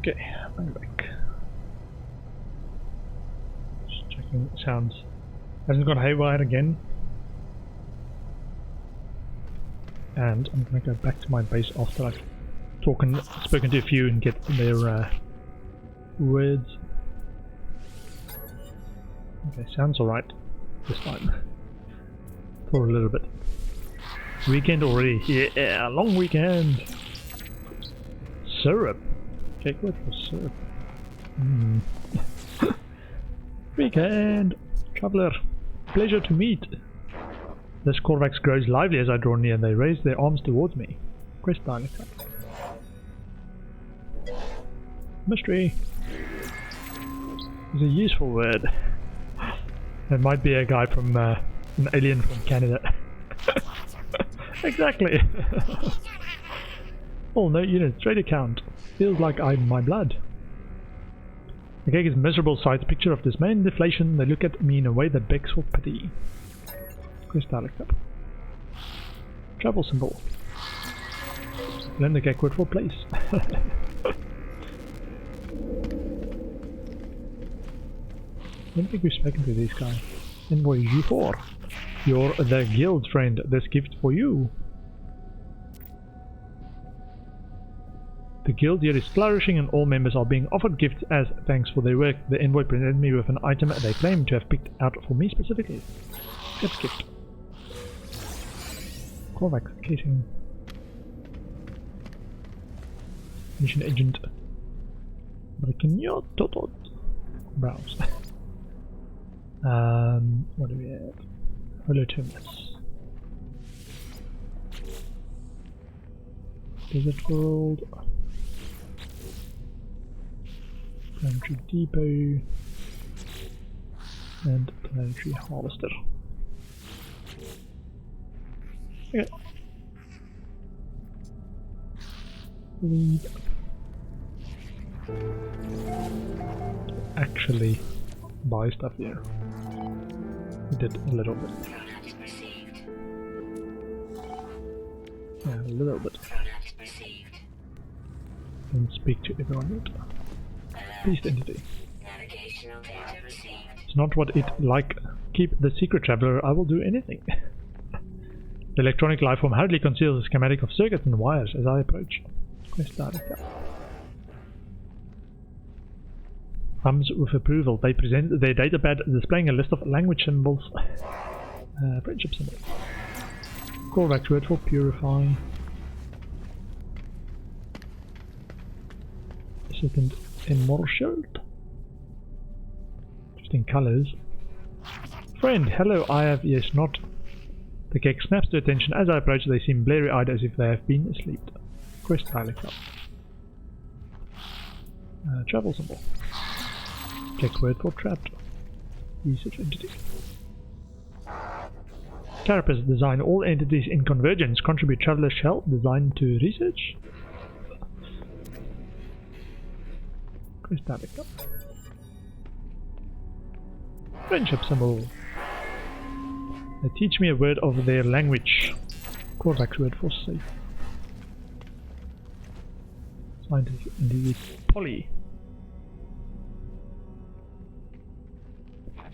Okay, I'm back. Just checking sounds. Hasn't got haywire again. And I'm gonna go back to my base after I've spoken to a few and get their words. Okay, sounds alright this time. For a little bit. Weekend already. Yeah, long weekend. Syrup. Cake with syrup. Weekend. Traveler. Pleasure to meet. This Korvax grows lively as I draw near. They raise their arms towards me. Quest dialect. Mystery. Is a useful word. It might be a guy from an alien from Canada. Exactly. Oh, no units. Trade account. Feels like I'm in my blood. The Gek is miserable sight. A picture of dismay and deflation. They look at me in a way that begs for pity. Quest dialect up. Travel symbol. Learn the Gek word for place. I don't think we've spoken to these guys. Envoy G4. You're the guild friend. This gift for you. The guild here is flourishing and all members are being offered gifts as thanks for their work. The envoy presented me with an item they claim to have picked out for me specifically. Get gift. Korvax casing. Mission agent. Brickignotot. Browse. What do we have? Holo Terminus. Desert World. Planetary Depot. And Planetary Harvester. Okay. Lead. Actually buy stuff here. We did a little bit. Yeah, a little bit. And speak to everyone yet. Beast entity. It's not what it like. Keep the secret, traveler. I will do anything. The electronic life form hurriedly conceals a schematic of circuits and wires as I approach. Quest director. Thumbs with approval. They present their datapad displaying a list of language symbols. Friendship symbol. Korvax word for purify. Second immersion. Interesting colors. Friend, hello, I have yes not. The Gek snaps to attention. As I approach, they seem blurry-eyed as if they have been asleep. Quest dialect up. Travel symbol. Gek word for trapped. Research entity. Carapace design. All entities in Convergence contribute traveler shell designed to research. Quest dialect up. Friendship symbol. They teach me a word of their language. Korvax word for safe. Scientific entity. Poly.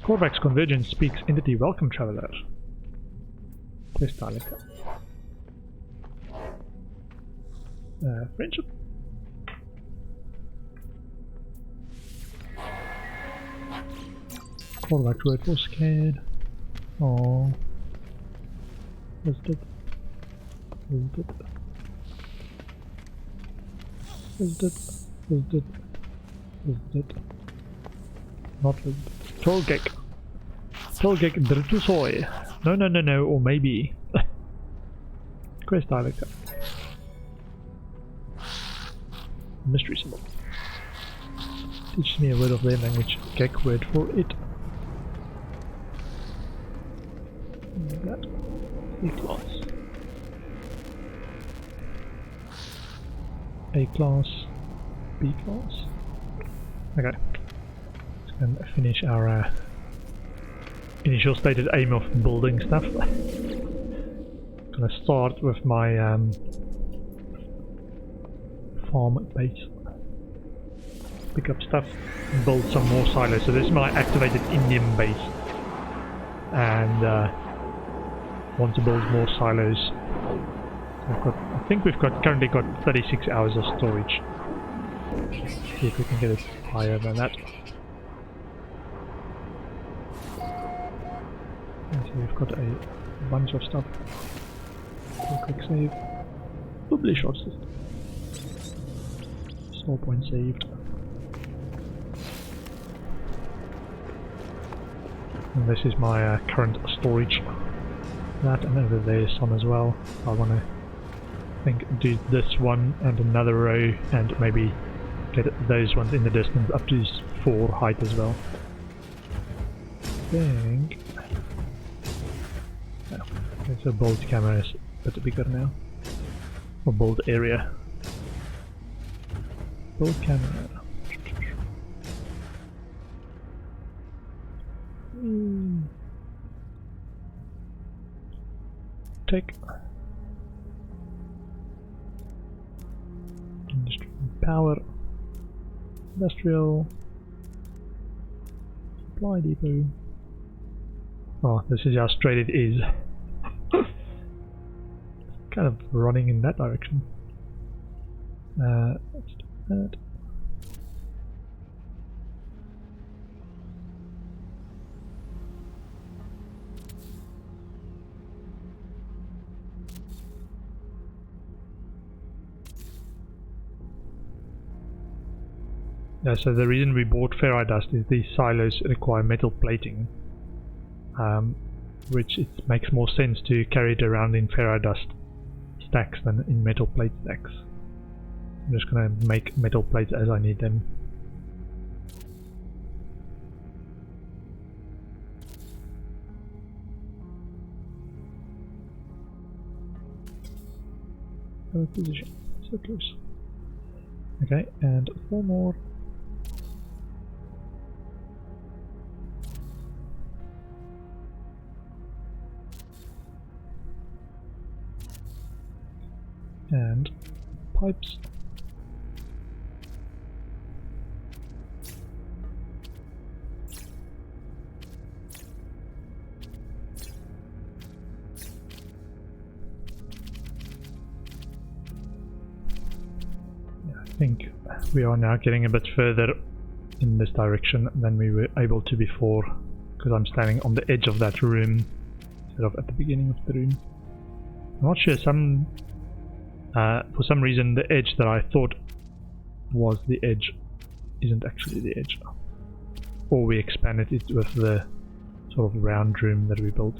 Korvax Convergence speaks entity welcome traveler. Quest dialect. Friendship. Korvax word for scared. Oh. Visited. Visited. Visited. Visited. Visited. Not visited. Tolgek. Tolgek Drtusoi. No, or maybe. Quest dialect. Mystery symbol. Teach me a word of their language. Gek word for it. That. A-class. A-class. B-class. Okay. Let's go and finish our initial stated aim of building stuff. I'm gonna start with my farm base. pick up stuff and build some more silos. So this is my activated Indian base, and want to build more silos. I think we've currently got 36 hours of storage. See if we can get it higher than that. And so we've got a bunch of stuff. Do a quick save. Publish short system. Store point saved. And this is my current storage. That, and over there is some as well. I want to do this one and another row, and maybe get those ones in the distance up to 4 height as well. I think. No, it's a bold camera is a bit bigger now. Or bold area. Bold camera. Take industry power, industrial supply depot. Oh, this is how straight it is. Kind of running in that direction. Let's do that. Yeah, so the reason we bought ferrite dust is these silos require metal plating, which it makes more sense to carry it around in ferrite dust stacks than in metal plate stacks. I'm just gonna make metal plates as I need them. Position, so close. Okay, and 4 more. And pipes. I think we are now getting a bit further in this direction than we were able to before, because I'm standing on the edge of that room instead of at the beginning of the room. I'm not sure, for some reason the edge that I thought was the edge isn't actually the edge. Or we expanded it with the sort of round room that we built.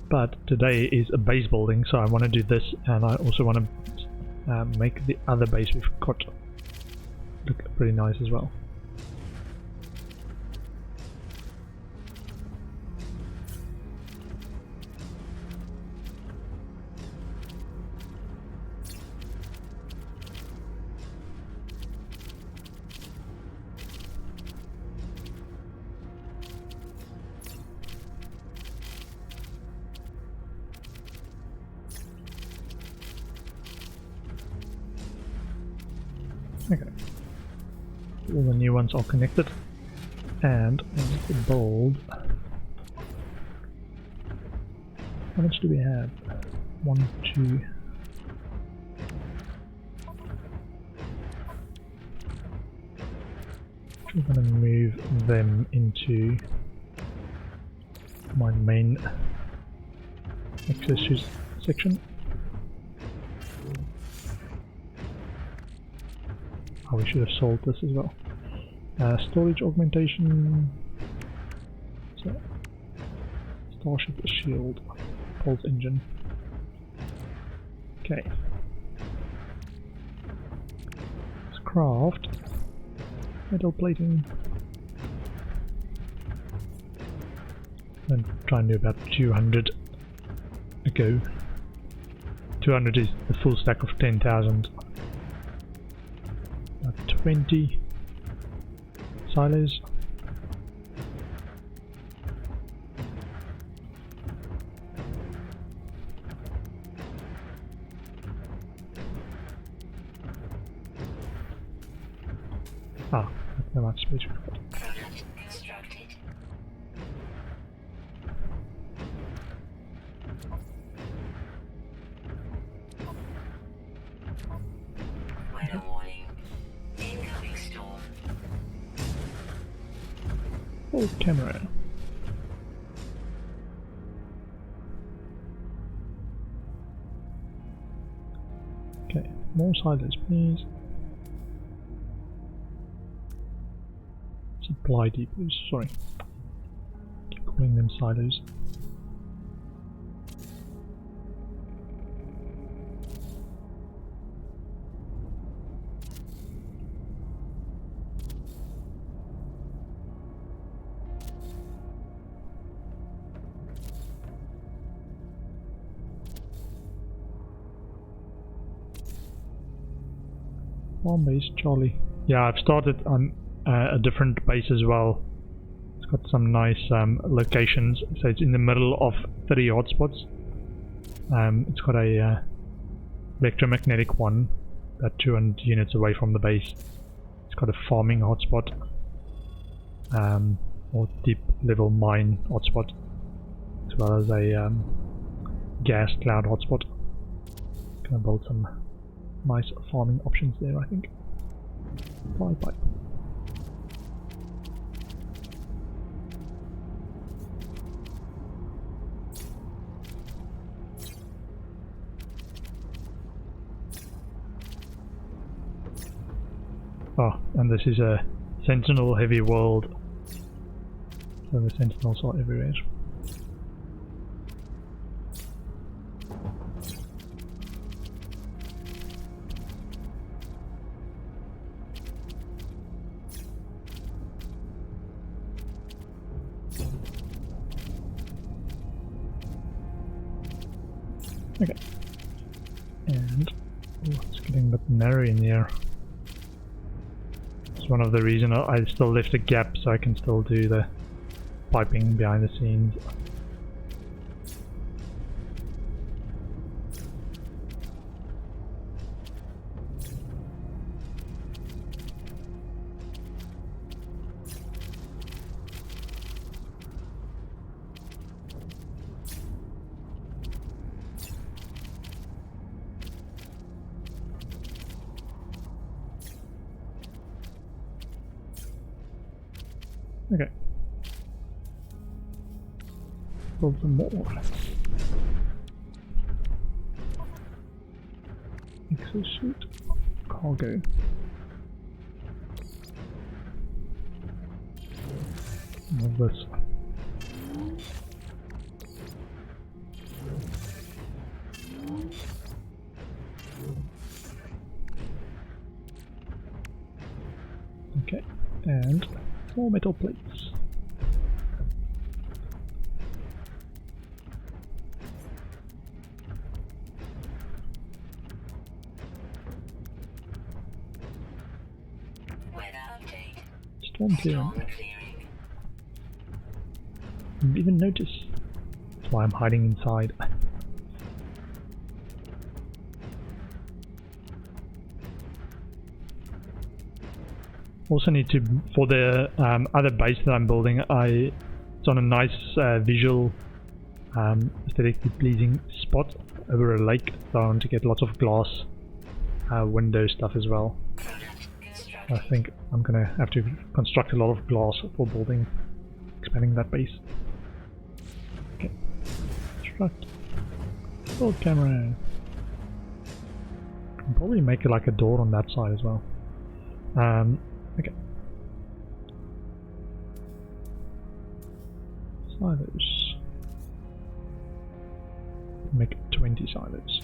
But today is a base building, so I want to do this, and I also want to make the other base we've got look pretty nice as well. Okay, all the new ones are connected, and let's build. How much do we have? 1, 2. I'm going to move them into my main accessories section. Oh, we should have sold this as well. Storage augmentation. So, Starship shield. Pulse engine. Okay. Let's craft metal plating. And try and do about 200 a go. 200 is the full stack of 10,000. 20 silos. Ah, that's how much space we've got. Product constructed. Weather warning. Incoming storm. Oh, camera. Okay, more silos, please. Supply depots, sorry. Keep calling them silos. Farm base, Charlie. Yeah, I've started on a different base as well. It's got some nice locations. So it's in the middle of 30 hotspots. It's got a electromagnetic one, about 200 units away from the base. It's got a farming hotspot, or deep level mine hotspot, as well as a gas cloud hotspot. Gonna build some nice farming options there, I think. Pipe. Oh, and this is a sentinel heavy world, so the sentinels are everywhere. Okay, and it's getting a bit narrow in here. It's one of the reasons I still left a gap so I can still do the piping behind the scenes. Okay. Build some more. Exosuit. Cargo. All this. Okay, and more metal plates. Weather update. Storm clearing. Storm clearing. Didn't even notice. That's why I'm hiding inside. Also need to, for the other base that I'm building, it's on a nice visual, aesthetically pleasing spot over a lake, so I want to get lots of glass window stuff as well. I think I'm gonna have to construct a lot of glass for building, expanding that base. Okay, construct. Build camera. Can probably make it like a door on that side as well. Okay. Silos. Make 20 silos.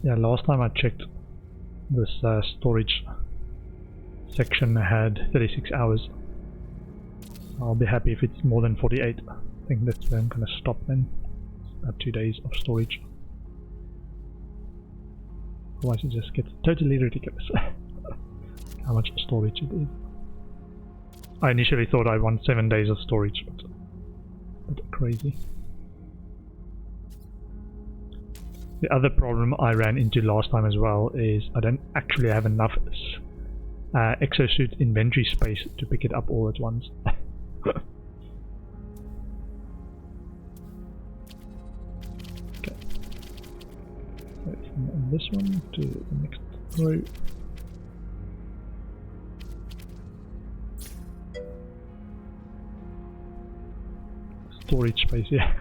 Yeah, last time I checked, this storage section had 36 hours. I'll be happy if it's more than 48. I think that's where I'm gonna stop then. about 2 days of storage. Otherwise it just gets totally ridiculous how much storage it is. I initially thought I want 7 days of storage, but a bit crazy. The other problem I ran into last time as well is I don't actually have enough exosuit inventory space to pick it up all at once. Okay. So from this one to the next row. Storage space, yeah.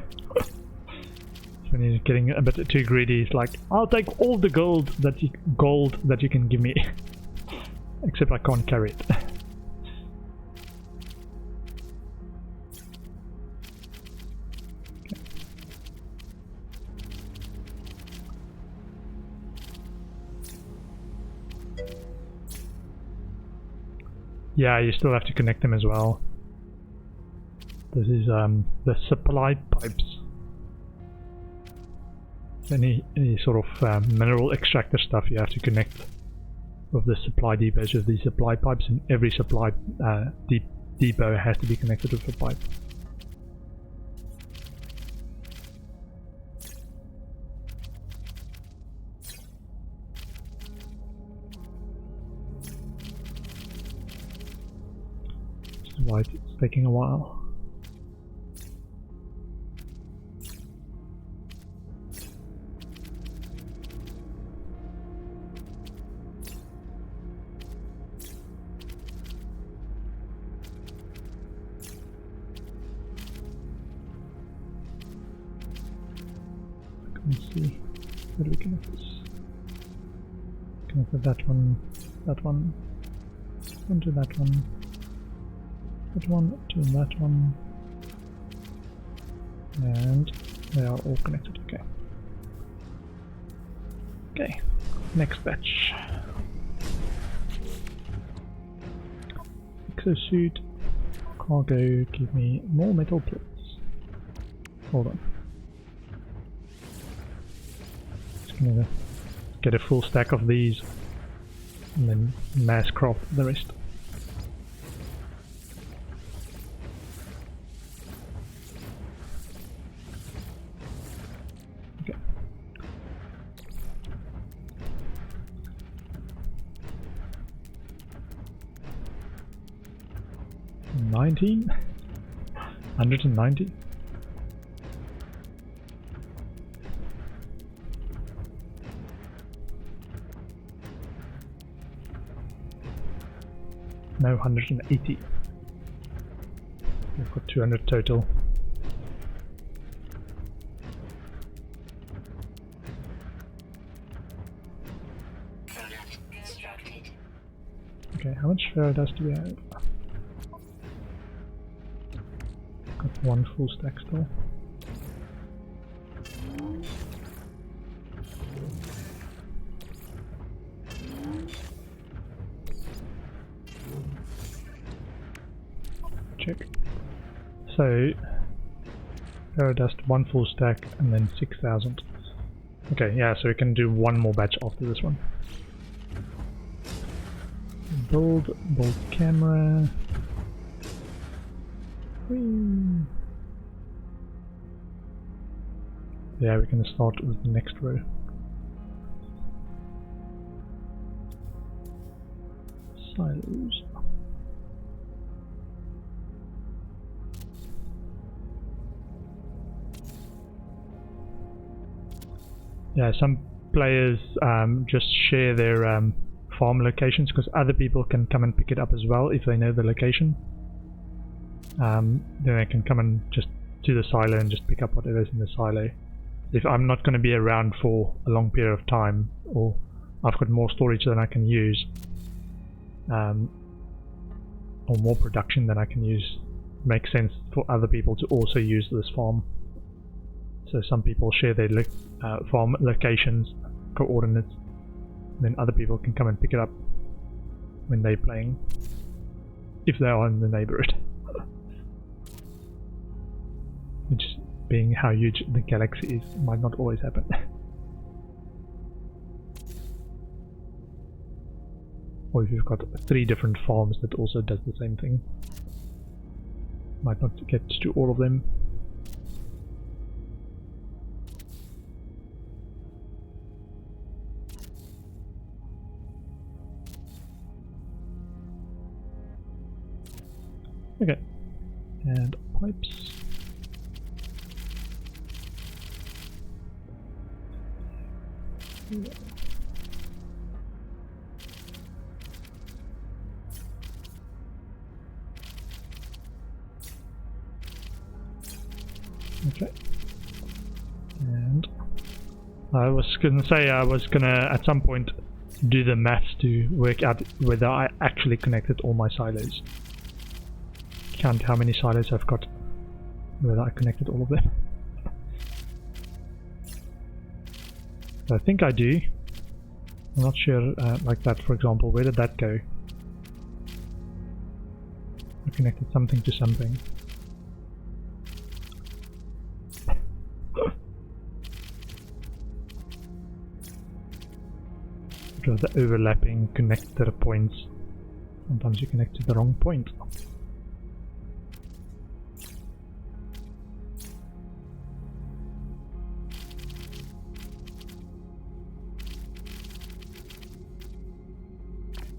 When he's getting a bit too greedy, he's like, I'll take all the gold that you can give me. Except I can't carry it. Okay. Yeah, you still have to connect them as well. This is the supply pipes. Any sort of mineral extractor stuff you have to connect with the supply depots with these supply pipes, and every supply depot has to be connected with a pipe. This is why it's taking a while. Let's see, where do we connect this? Connect with that one to that one, to that one to that one, and they are all connected. Okay. Okay, next batch. Exosuit, cargo, give me more metal plates. Hold on. Get a full stack of these and then mass craft the rest. Okay. $19? 190? No, 180. We've got 200 total. Product constructed. Okay, how much ferrodust do we have? Got one full stack still. Check. So, ferrodust, one full stack, and then 6,000. Okay, yeah, so we can do one more batch after this one. Build camera. Whee. Yeah, we can start with the next row. Silos. Yeah, some players just share their farm locations because other people can come and pick it up as well if they know the location. Then they can come and just to the silo and just pick up whatever's in the silo. If I'm not going to be around for a long period of time, or I've got more storage than I can use, or more production than I can use, it makes sense for other people to also use this farm. So some people share their farm locations, coordinates, and then other people can come and pick it up when they're playing, if they are in the neighborhood. Which being how huge the galaxy is, might not always happen. Or if you've got 3 different farms that also does the same thing. Might not get to all of them. Okay, and pipes. Okay, and I was gonna say I was gonna at some point do the maths to work out whether I actually connected all my silos. Count how many silos I've got, whether I connected all of them. I think I do. I'm not sure, like that for example, where did that go? I connected something to something. It was the overlapping connector points. Sometimes you connect to the wrong point.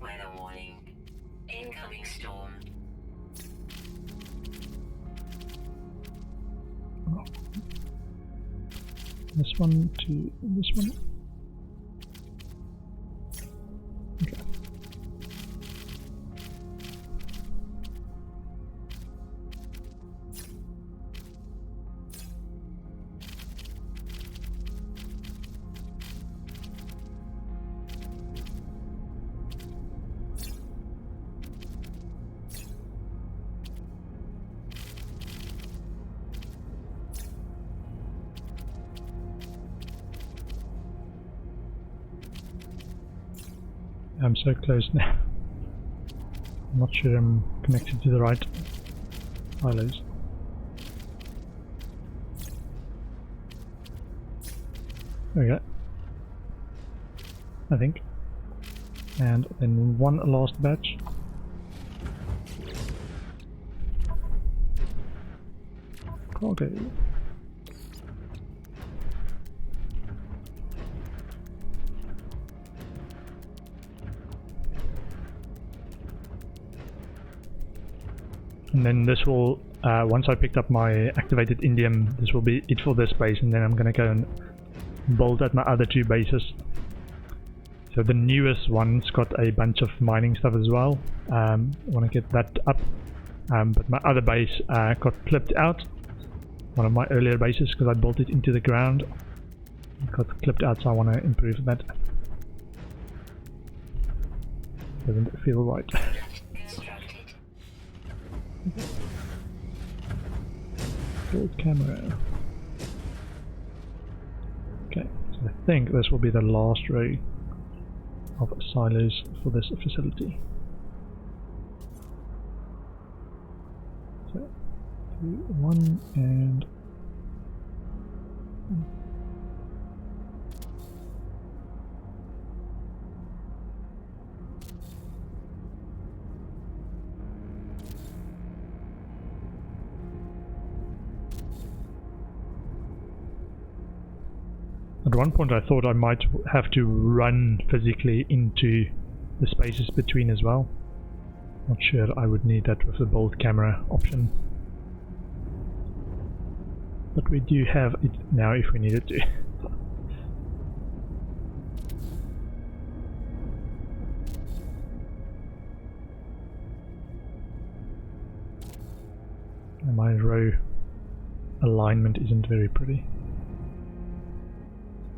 Weather warning. Incoming storm. This one to this one. Okay. I'm so close now. I'm not sure I'm connected to the right silos. There we go. I think. And then one last batch. Cargo. And then this will, once I picked up my activated indium, this will be it for this base, and then I'm gonna go and build at my other 2 bases. So the newest one's got a bunch of mining stuff as well. I want to get that up. But my other base got clipped out. One of my earlier bases, because I built it into the ground. It got clipped out, so I want to improve that. Doesn't feel right. Constructed. Build camera. Okay, so I think this will be the last row of silos for this facility. So, 2, 1, and at one point I thought I might have to run physically into the spaces between as well. Not sure I would need that with the build camera option. But we do have it now if we needed to. And my row alignment isn't very pretty.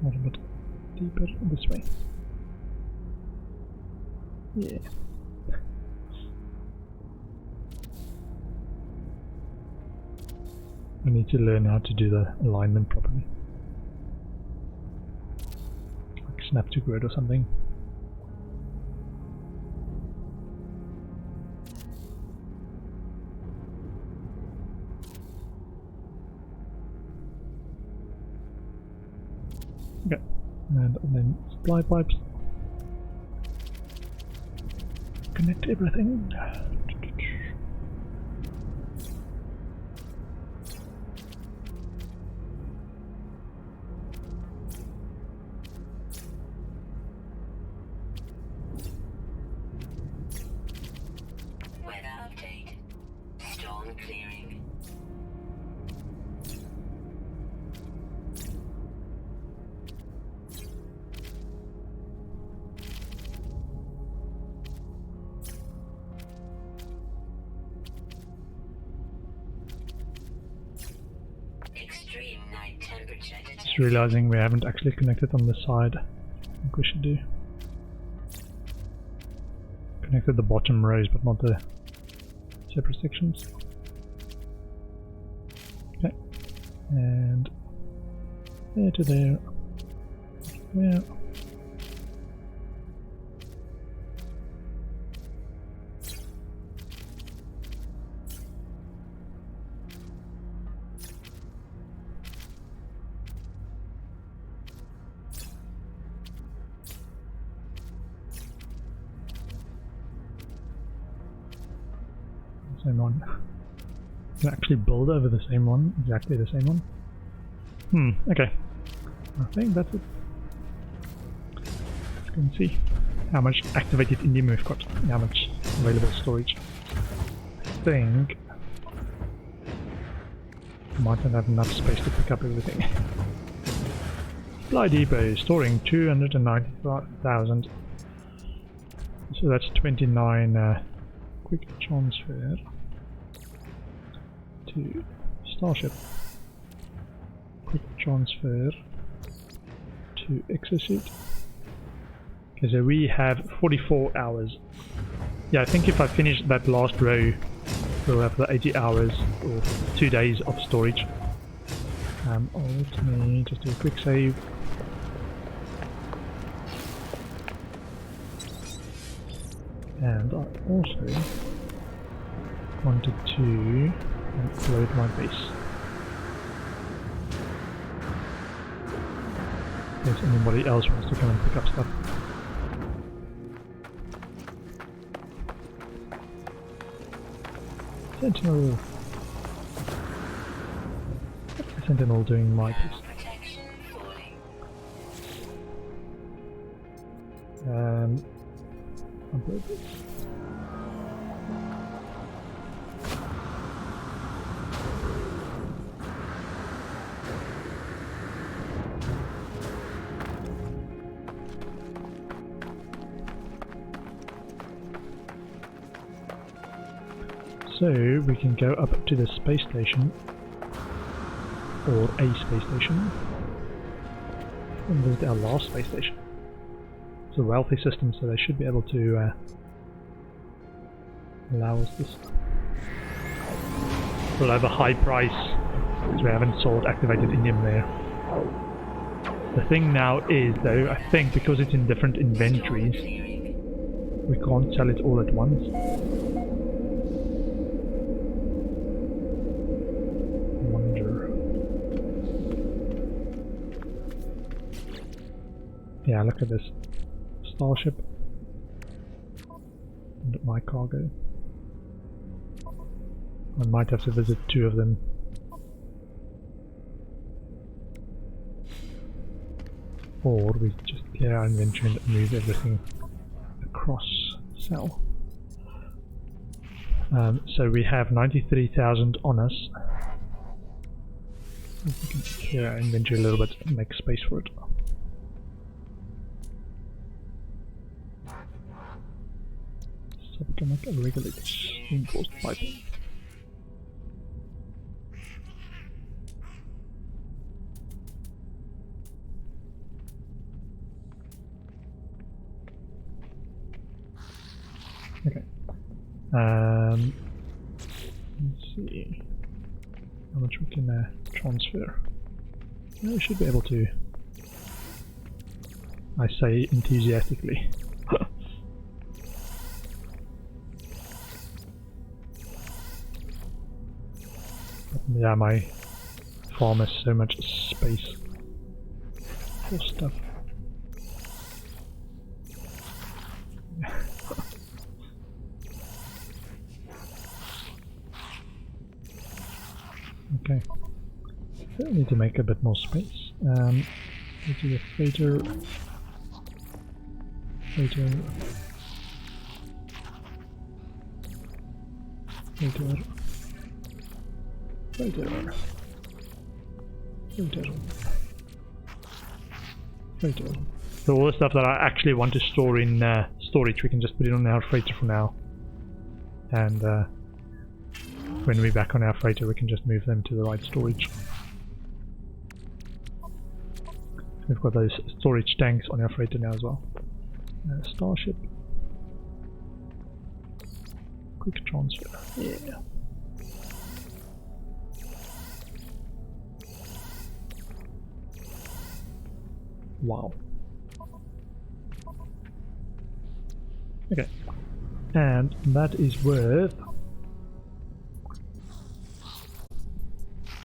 A little bit deeper this way. Yeah. I need to learn how to do the alignment properly. Like snap to grid or something. Okay, and then supply pipes. Connect everything. Weather update. Storm clearing. Extreme night temperature Just detected. realizing we haven't actually connected on the side. I think we should do. Connected the bottom rows, but not the separate sections. Okay, and there to there. There. Same one. Can I actually build over the same one? Exactly the same one? Okay. I think that's it. Let's go and see how much activated indium we've got, and how much available storage. I think I might not have enough space to pick up everything. Supply depot storing 290,000. So that's 29 quick transfer to Starship. Quick transfer to Exosuit. Okay, so we have 44 hours. Yeah, I think if I finish that last row, we'll have the 80 hours or 2 days of storage. Let me just do a quick save. And I also wanted to upload my base. In case anybody else wants to come and pick up stuff. Sentinel! Sentinel doing my piece. Protection falling. Upload this. So we can go up to the space station, or a space station, and visit our last space station. It's a wealthy system, so they should be able to allow us this. We'll have a high price because we haven't sold activated indium there. The thing now is, though, I think because it's in different inventories, we can't sell it all at once. Yeah, look at this. Starship. And my cargo. I might have to visit 2 of them. Or we just clear our inventory and move everything across cell. So we have 93,000 on us. We can clear our inventory a little bit and make space for it. So we can make a regulated reinforced piping. Okay. Let's see how much we can transfer. Yeah, we should be able to. I say enthusiastically. Yeah, my farm has so much space. for stuff. Okay. I need to make a bit more space. Let's do the freighter. Freighter. Freighter. Freighter. Freighter. Freighter. So all the stuff that I actually want to store in storage, we can just put it on our freighter for now. And when we're back on our freighter, we can just move them to the right storage. We've got those storage tanks on our freighter now as well. Starship. Quick transfer. Yeah. Wow. Okay. And that is worth